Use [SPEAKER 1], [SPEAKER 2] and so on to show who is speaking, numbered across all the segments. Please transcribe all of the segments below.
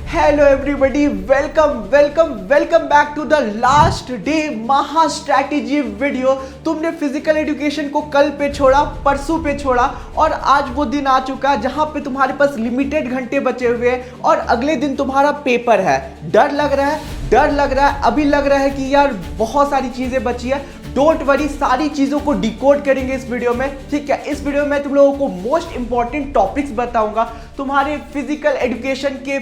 [SPEAKER 1] Hello everybody, welcome welcome welcome back to the last day महा strategy video. तुमने physical education को कल पे छोड़ा, परसों पे छोड़ा और आज वो दिन आ चुका है जहां पे तुम्हारे पास लिमिटेड घंटे बचे हुए हैं और अगले दिन तुम्हारा पेपर है। डर लग रहा है, अभी लग रहा है कि यार बहुत सारी चीजें बची है। डोंट वरी, सारी चीजों को डिकोड करेंगे इस वीडियो में, ठीक है। इस वीडियो में तुम लोगों को मोस्ट इंपॉर्टेंट टॉपिक्स बताऊंगा, तुम्हारे फिजिकल एजुकेशन के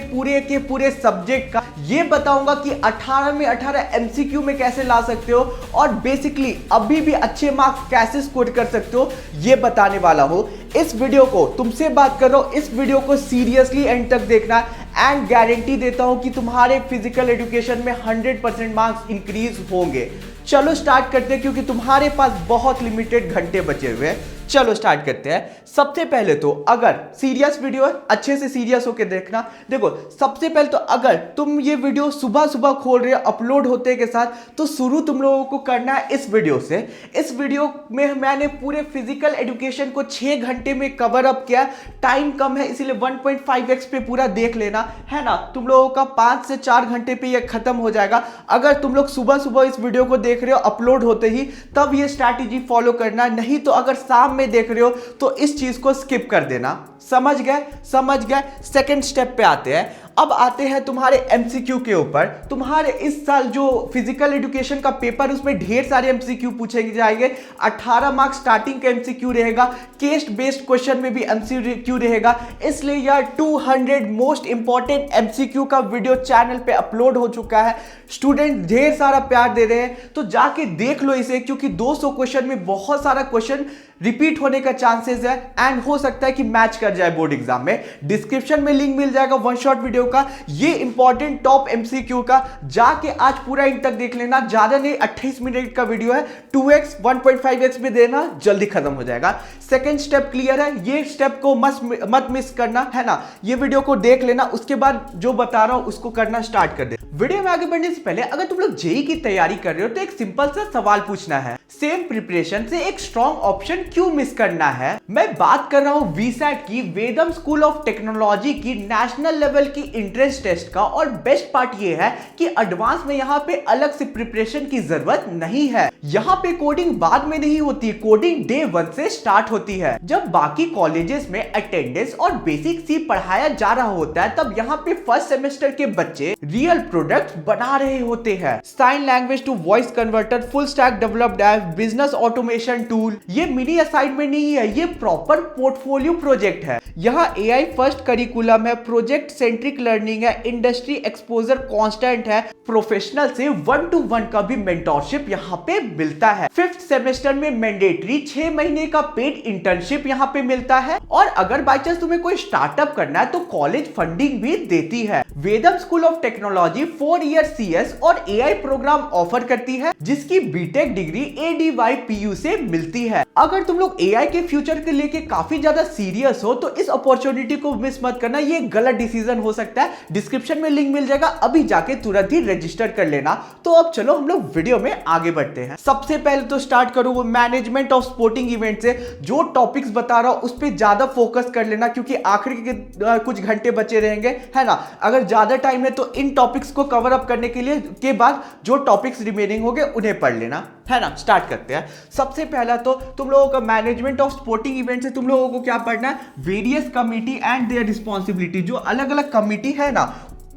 [SPEAKER 1] पूरे सब्जेक्ट का। ये बताऊंगा कि 18 में 18 एमसीक्यू में कैसे ला सकते हो और बेसिकली अभी भी अच्छे मार्क्स कैसे स्कोर कर सकते हो, ये बताने वाला हूं। इस वीडियो को, तुमसे बात कर रहा हूं, इस वीडियो को सीरियसली एंड तक देखना एंड गारंटी देता हूं कि तुम्हारे फिजिकल एजुकेशन में 100% मार्क्स इंक्रीज होंगे। चलो स्टार्ट करते हैं क्योंकि तुम्हारे पास बहुत लिमिटेड घंटे बचे हुए हैं। चलो स्टार्ट करते हैं। सबसे पहले तो अगर सीरियस वीडियो है, अच्छे से सीरियस होकर देखना। देखो, सबसे पहले तो अगर तुम ये वीडियो सुबह सुबह खोल रहे हो अपलोड होते के साथ, तो शुरू तुम लोगों को करना है इस वीडियो से। इस वीडियो में मैंने पूरे फिजिकल एजुकेशन को 6 घंटे में कवर अप किया। टाइम कम है इसीलिए 1.5x पे पूरा देख लेना, है ना। तुम लोगों का 5 से 4 घंटे पे ये खत्म हो जाएगा। अगर तुम लोग सुबह सुबह इस वीडियो को देख रहे हो अपलोड होते ही, तब ये स्ट्रैटेजी फॉलो करना। नहीं तो अगर शाम में देख रहे हो तो इस चीज को स्किप कर देना। समझ गए। सेकंड स्टेप पे आते हैं। अब आते हैं तुम्हारे एमसीक्यू के ऊपर। तुम्हारे इस साल जो फिजिकल एजुकेशन का पेपर, उसमें ढेर सारे एमसीक्यू पूछे जाएंगे। 18 मार्क्स स्टार्टिंग का एमसीक्यू रहेगा, केस बेस्ड क्वेश्चन में भी एमसीक्यू रहेगा। इसलिए यार 200 मोस्ट इंपॉर्टेंट एमसीक्यू का वीडियो चैनल पे अपलोड हो चुका है। स्टूडेंट ढेर सारा प्यार दे रहे हैं, तो जाके देख लो इसे, क्योंकि 200 क्वेश्चन में बहुत सारा क्वेश्चन रिपीट होने का चांसेस है एंड हो सकता है कि मैच कर जाए बोर्ड एग्जाम में। डिस्क्रिप्शन में लिंक मिल जाएगा वन शॉट वीडियो का, ये इंपॉर्टेंट टॉप एमसीक्यू का। जाके आज पूरा इन तक देख लेना, ज्यादा नहीं, 28 मिनट का वीडियो है। 2x 1.5x में देना, जल्दी खत्म हो जाएगा। सेकंड स्टेप क्लियर है, ये स्टेप को मत मिस करना, है ना। ये वीडियो को देख लेना, उसके बाद जो बता रहा हूं उसको करना स्टार्ट कर दे। वीडियो में आगे बढ़ने से पहले अगर तुम लोग जेईई की तैयारी कर रहे हो तो एक सिंपल सा सवाल पूछना है, सेम प्रिपरेशन से एक स्ट्रॉन्ग ऑप्शन क्यों मिस करना है। मैं बात कर रहा हूं वीसैट की, वेदम स्कूल ऑफ टेक्नोलॉजी की नेशनल लेवल की एंट्रेंस टेस्ट का। और बेस्ट पार्ट ये है कि एडवांस में यहां पे अलग से प्रिपरेशन की जरूरत नहीं है। यहां पे कोडिंग बाद में नहीं होती, कोडिंग डे 1 से स्टार्ट होती है। जब बाकी कॉलेजेस में अटेंडेंस और बेसिक सी पढ़ाया जा रहा होता है, तब यहाँ पे फर्स्ट सेमेस्टर के बच्चे रियल प्रोडक्ट्स बना रहे होते हैं। Sign language to voice converter, full stack developed app, business automation tool. ये मिनी असाइनमेंट नहीं है, ये प्रॉपर पोर्टफोलियो प्रोजेक्ट है। यहाँ एआई फर्स्ट करिकुलम है, प्रोजेक्ट सेंट्रिक लर्निंग है, इंडस्ट्री एक्सपोजर कांस्टेंट है, प्रोफेशनल से 1-to-1 का भी मेंटोरशिप यहाँ पे मिलता है। 5th सेमेस्टर में मैंडेटरी 6 महीने का पेड इंटर्नशिप यहाँ पे मिलता है। और अगर बाई चांस तुम्हें कोई स्टार्टअप करना है तो कॉलेज फंडिंग भी देती है। Vedam school of technology 4 year CS और AI प्रोग्राम ऑफर करती है, जिसकी बीटेक डिग्री ADYPU से मिलती है। अगर तुम लोग AI के फ्यूचर के लेके काफी ज्यादा सीरियस हो तो इस अपॉर्चुनिटी को मिस मत करना, ये गलत डिसीजन हो सकता है। डिस्क्रिप्शन में लिंक मिल जाएगा, अभी जाके तुरंत ही रजिस्टर कर लेना। तो अब चलो हम लोग वीडियो में आगे बढ़ते हैं। सबसे पहले तो स्टार्ट करूँ वो मैनेजमेंट ऑफ स्पोर्टिंग इवेंट से। जो टॉपिक्स बता रहा हूं उस पर ज्यादा फोकस कर लेना, क्योंकि आखिरी के कुछ घंटे बचे रहेंगे, है ना। अगर ज्यादा टाइम है तो इन टॉपिक्स को कवर अप करने के लिए के बाद जो टॉपिक्स रिमेनिंग होंगे उन्हें पढ़ लेना, है ना। स्टार्ट करते हैं। सबसे पहला तो तुम लोगों का मैनेजमेंट ऑफ स्पोर्टिंग इवेंट से तुम लोगों को क्या पढ़ना है, various committee and their responsibility. जो अलग अलग कमिटी है ना,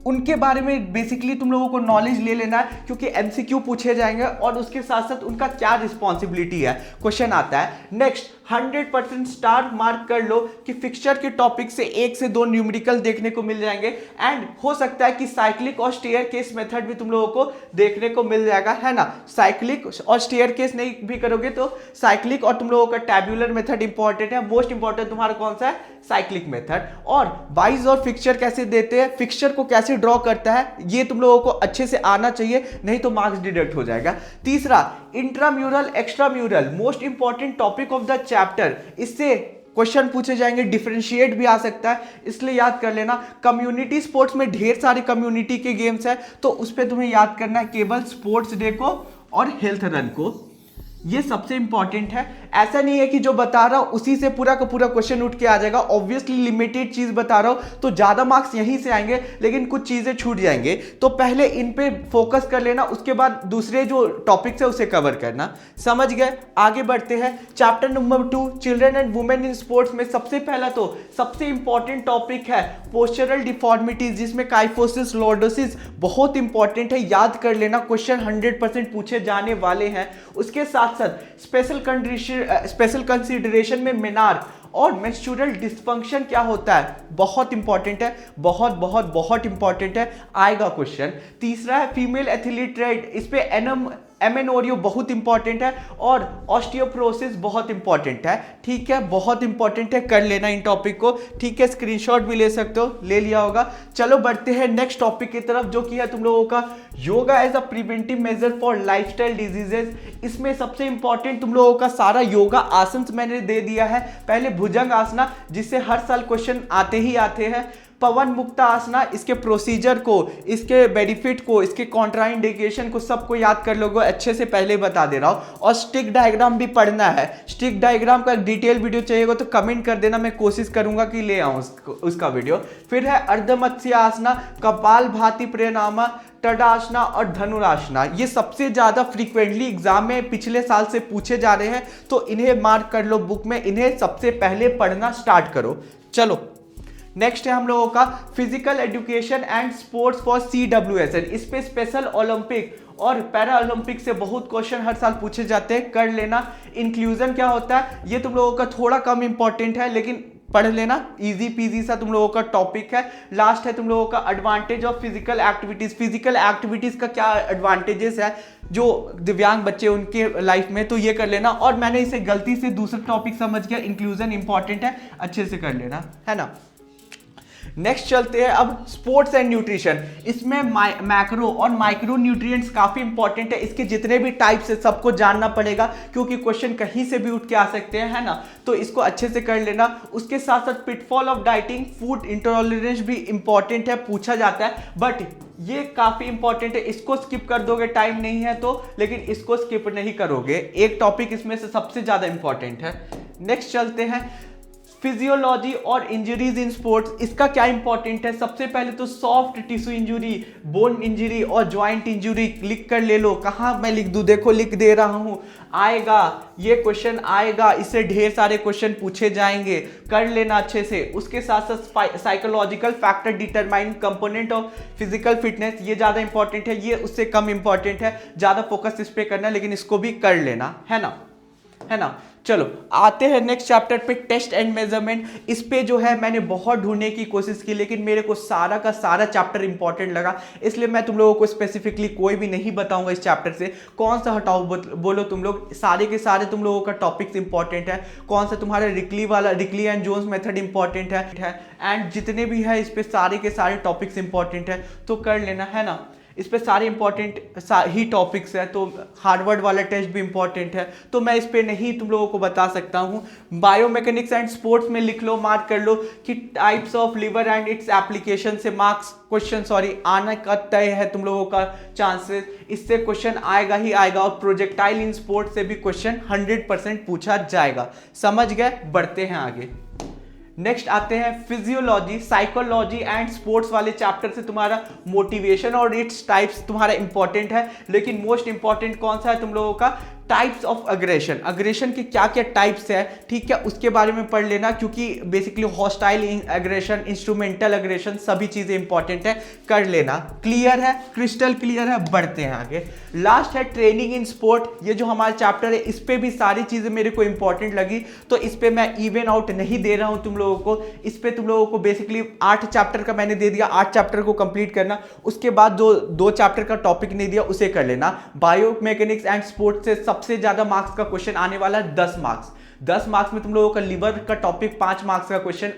[SPEAKER 1] उनके बारे में बेसिकली तुम लोगों को नॉलेज ले लेना है, क्योंकि एमसीक्यू पूछे जाएंगे और उसके साथ साथ उनका क्या रिस्पॉन्सिबिलिटी है, क्वेश्चन आता है। नेक्स्ट 100% स्टार मार्क कर लो कि फिक्सचर के टॉपिक से 1 से 2 न्यूमेरिकल देखने को मिल जाएंगे। एंड हो सकता है कि साइक्लिक और स्टेयर केस मेथड भी तुम लोगों को देखने को मिल जाएगा, है ना। साइक्लिक और स्टेयर केस नहीं भी करोगे तो साइक्लिक और तुम लोगों का टैब्यूलर मेथड इंपॉर्टेंट है। मोस्ट इंपॉर्टेंट तुम्हारा कौन सा है, साइक्लिक मेथड। और वाइज और फिक्सचर कैसे देते हैं, फिक्सचर को कैसे ड्रॉ करता है, ये तुम लोगों को अच्छे से आना चाहिए, नहीं तो मार्क्स डिडक्ट हो जाएगा। तीसरा intramural extramural, most important topic of the chapter. इससे क्वेश्चन पूछे जाएंगे, डिफरेंशिएट भी आ सकता है, इसलिए याद कर लेना। कम्युनिटी स्पोर्ट्स में ढेर सारे कम्युनिटी के गेम्स है, तो उस पर तुम्हें याद करना है केवल स्पोर्ट्स डे को और हेल्थ रन को। ये सबसे इंपॉर्टेंट है। ऐसा नहीं है कि जो बता रहा हूं उसी से पूरा का पूरा क्वेश्चन उठ के आ जाएगा। ऑब्वियसली लिमिटेड चीज बता रहा हूं तो ज्यादा मार्क्स यहीं से आएंगे, लेकिन कुछ चीजें छूट जाएंगे। तो पहले इन पे फोकस कर लेना, उसके बाद दूसरे जो टॉपिक्स है उसे कवर करना। समझ गए? आगे बढ़ते हैं। Chapter number 2 children and women in sports में सबसे पहला तो सबसे इंपॉर्टेंट टॉपिक है पोस्चरल डिफॉर्मिटीज, जिसमें काइफोसिस, लॉर्डोसिस बहुत इंपॉर्टेंट है, याद कर लेना। क्वेश्चन 100% पूछे जाने वाले हैं। उसके साथ साथ स्पेशल कंसीडरेशन में मेनार और मेंस्ट्रुअल डिस्फंक्शन क्या होता है, बहुत इंपॉर्टेंट है, बहुत बहुत बहुत इंपॉर्टेंट है, आएगा क्वेश्चन। तीसरा है फीमेल एथलीट ट्रेड, इस पे एमेनोरियो बहुत इंपॉर्टेंट है और ऑस्टियोप्रोसिस बहुत इंपॉर्टेंट है। ठीक है, बहुत इंपॉर्टेंट है, कर लेना इन टॉपिक को। ठीक है, स्क्रीनशॉट भी ले सकते हो, ले लिया होगा। चलो बढ़ते हैं नेक्स्ट टॉपिक की तरफ, जो कि है तुम लोगों का yoga as a preventive measure for lifestyle diseases. इसमें सबसे इंपॉर्टेंट तुम लोगों का सारा योगा आसन मैंने दे दिया है। पहले भुजंग आसना, जिससे हर साल क्वेश्चन आते ही आते हैं। पवन मुक्ता आसना, इसके प्रोसीजर को, इसके बेनिफिट को, इसके कॉन्ट्राइंडिकेशन को सबको याद कर लोगे, अच्छे से पहले बता दे रहा हूं। और स्टिक डायग्राम भी पढ़ना है। स्टिक डायग्राम का डिटेल वीडियो चाहिएगा तो कमेंट कर देना, मैं कोशिश करूंगा कि ले आऊं उसका वीडियो। फिर है अर्धमत्स्य आसना, कपाल भाती प्रणामा, तडासना और धनुरासना। ये सबसे ज्यादा फ्रीक्वेंटली एग्जाम में पिछले साल से पूछे जा रहे हैं, तो इन्हें मार्क कर लो बुक में, इन्हें सबसे पहले पढ़ना स्टार्ट करो। चलो नेक्स्ट है हम लोगों का physical education and sports for CWSN। इस पे स्पेशल ओलंपिक और पैरा ओलंपिक से बहुत क्वेश्चन हर साल पूछे जाते हैं, कर लेना। इंक्लूजन क्या होता है ये तुम लोगों का थोड़ा कम इंपॉर्टेंट है, लेकिन पढ़ लेना, इजी पीजी सा तुम लोगों का टॉपिक है। लास्ट है तुम लोगों का advantage of physical activities. Physical activities का क्या एडवांटेजेस है जो दिव्यांग बच्चे उनके लाइफ में, तो ये कर लेना। और मैंने इसे गलती से दूसरा टॉपिक समझ गया, इंक्लूजन इंपॉर्टेंट है, अच्छे से कर लेना, है ना। नेक्स्ट चलते हैं अब स्पोर्ट्स एंड न्यूट्रिशन। इसमें मैक्रो और माइक्रो न्यूट्रिएंट्स काफी इंपॉर्टेंट है। इसके जितने भी टाइप्स है सबको जानना पड़ेगा, क्योंकि क्वेश्चन कहीं से भी उठ के आ सकते हैं, है ना। तो इसको अच्छे से कर लेना। उसके साथ साथ pitfall of dieting, food intolerance भी इंपॉर्टेंट है, पूछा जाता है, बट ये काफी इंपॉर्टेंट है। इसको स्किप कर दोगे, टाइम नहीं है तो, लेकिन इसको स्किप नहीं करोगे। एक टॉपिक इसमें से सबसे ज्यादा इंपॉर्टेंट है। नेक्स्ट चलते हैं फिजियोलॉजी और इंजरीज इन स्पोर्ट्स। इसका क्या इंपॉर्टेंट है, सबसे पहले तो soft tissue injury, bone injury और ज्वाइंट इंजरी लिख कर ले लो। कहाँ मैं लिख दूं, देखो लिख दे रहा हूं, आएगा ये क्वेश्चन आएगा, इससे ढेर सारे क्वेश्चन पूछे जाएंगे, कर लेना अच्छे से। उसके साथ साथ psychological factor determine component of physical fitness, ये ज्यादा इंपॉर्टेंट है, ये उससे कम इंपॉर्टेंट है, ज्यादा फोकस इस पे करना, लेकिन इसको भी कर लेना, है ना, है ना। चलो आते हैं नेक्स्ट चैप्टर पे, टेस्ट एंड मेजरमेंट। इस पे जो है मैंने बहुत ढूंढने की कोशिश की, लेकिन मेरे को सारा का सारा चैप्टर इंपॉर्टेंट लगा, इसलिए मैं तुम लोगों को स्पेसिफिकली कोई भी नहीं बताऊंगा इस चैप्टर से। कौन सा हटाओ बोलो तुम लोग, सारे के सारे तुम लोगों का टॉपिक्स इंपॉर्टेंट है। कौन सा तुम्हारा रिकली एंड जोन्स मेथड इंपॉर्टेंट है, एंड जितने भी है इस पे सारे के सारे टॉपिक्स इंपॉर्टेंट है, तो कर लेना, है ना। इस पे सारे इंपॉर्टेंट ही टॉपिक्स है, तो हार्वर्ड वाला टेस्ट भी इंपॉर्टेंट है, तो मैं इस पे नहीं तुम लोगों को बता सकता हूँ। बायोमैकेनिक्स एंड स्पोर्ट्स में लिख लो, मार्क कर लो कि types of liver and its application से मार्क्स क्वेश्चन आने का तय है तुम लोगों का चांसेस, इससे क्वेश्चन आएगा ही आएगा। और प्रोजेक्टाइल इन स्पोर्ट्स से भी क्वेश्चन 100% पूछा जाएगा। समझ गए? बढ़ते हैं आगे। नेक्स्ट आते हैं फिजियोलॉजी, साइकोलॉजी एंड स्पोर्ट्स वाले चैप्टर से तुम्हारा मोटिवेशन और इट्स टाइप्स तुम्हारा इंपॉर्टेंट है, लेकिन मोस्ट इंपॉर्टेंट कौन सा है तुम लोगों का, टाइप्स ऑफ अग्रेशन। अग्रेशन के क्या क्या टाइप्स है, ठीक है, उसके बारे में पढ़ लेना, क्योंकि basically hostile aggression, instrumental aggression, सभी चीजें इंपॉर्टेंट है, कर लेना। क्लियर है, क्रिस्टल क्लियर है। बढ़ते हैं आगे। लास्ट है ट्रेनिंग इन स्पोर्ट। ये जो हमारा चैप्टर है इस पे भी सारी चीजें मेरे को इंपॉर्टेंट लगी, तो इस पे मैं इवन आउट नहीं दे रहा हूं तुम लोगों को। इस पे तुम लोगों को बेसिकली 8 चैप्टर का मैंने दे दिया, 8 चैप्टर को कंप्लीट करना। उसके बाद जो 2 चैप्टर का टॉपिक नहीं दिया उसे कर लेना। बायो मैकेनिक्स एंड स्पोर्ट्स से सबसे ज्यादा मार्क्स का क्वेश्चन आने वाला है, 10 मार्क्स। 10 मार्क्स में तुम लोगों का लीवर का टॉपिक, 5 मार्क्स का क्वेश्चन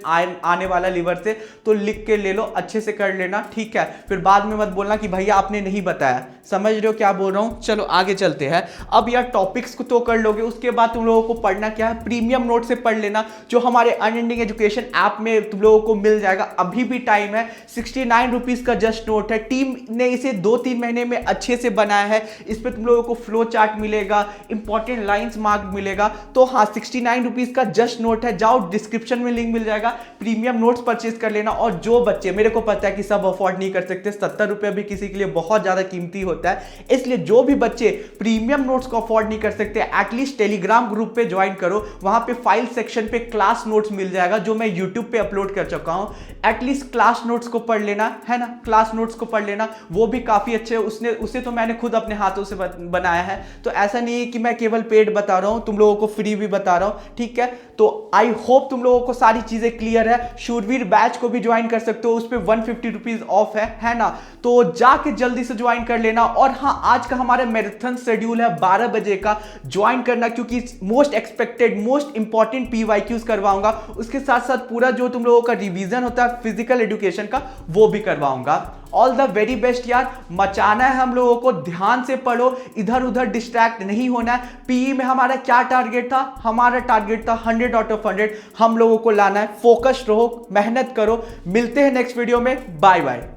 [SPEAKER 1] आने वाला लीवर से, तो लिख के ले लो, अच्छे से कर लेना, ठीक है। फिर बाद में मत बोलना कि भैया आपने नहीं बताया। समझ रहे हो क्या बोल रहा हूं? चलो आगे चलते हैं। अब यार टॉपिक्स को तो कर लोगे, उसके बाद तुम लोगों को पढ़ना क्या है, प्रीमियम नोट से पढ़ लेना, जो हमारे अनएंडिंग एजुकेशन ऐप में तुम लोगों को मिल जाएगा। अभी भी टाइम है, 69 रुपीज का जस्ट नोट है। टीम ने इसे 2-3 महीने में अच्छे से बनाया है। इस पर तुम लोगों को फ्लो चार्ट मिलेगा, इंपॉर्टेंट लाइंस मार्क मिलेगा। तो हाँ, 69 रुपीज का जस्ट नोट है। जाओ, डिस्क्रिप्शन में लिंक मिल जाएगा, प्रीमियम नोट्स परचेज कर लेना। और जो बच्चे, मेरे को पता है कि सब अफोर्ड नहीं कर सकते, 70 रुपये भी किसी के लिए बहुत ज्यादा कीमती होता है, इसलिए जो भी बच्चे प्रीमियम नोट्स को अफोर्ड नहीं कर सकते, एटलीस्ट टेलीग्राम ग्रुप पे ज्वाइन करो। वहां पे फाइल सेक्शन पे क्लास नोट्स मिल जाएगा, जो मैं यूट्यूब पे अपलोड कर चुका हूं। एटलीस्ट क्लास नोट्स को पढ़ लेना, है ना, क्लास नोट्स को पढ़ लेना, वो भी काफी अच्छे। उसे तो मैंने खुद अपने हाथों से बनाया है, तो ऐसा नहीं है कि मैं केवल पेड बता रहा हूं, तुम लोगों को फ्री भी बता रहा हूं, ठीक है। तो आई होप तुम लोगों को सारी चीजें क्लियर है। शूरवीर बैच को भी ज्वाइन कर सकते हो, उस पर 150 रुपीज ऑफ है ना, तो जाके जल्दी से ज्वाइन कर लेना। और हाँ, आज का हमारा मैराथन शेड्यूल है 12 बजे का, ज्वाइन करना, क्योंकि most expected, most important PYQs करवाऊंगा। उसके साथ साथ पूरा जो तुम लोगों का रिवीजन होता है फिजिकल एजुकेशन का, वो भी करवाऊंगा। ऑल द वेरी बेस्ट यार, मचाना है हम लोगों को, ध्यान से पढ़ो, इधर उधर डिस्ट्रैक्ट नहीं होना है। PE में हमारा क्या टारगेट था? हमारा टारगेट था 100 आउट ऑफ 100 हम लोगों को लाना है। फोकस्ड रहो, मेहनत करो। मिलते हैं नेक्स्ट वीडियो में, बाय बाय।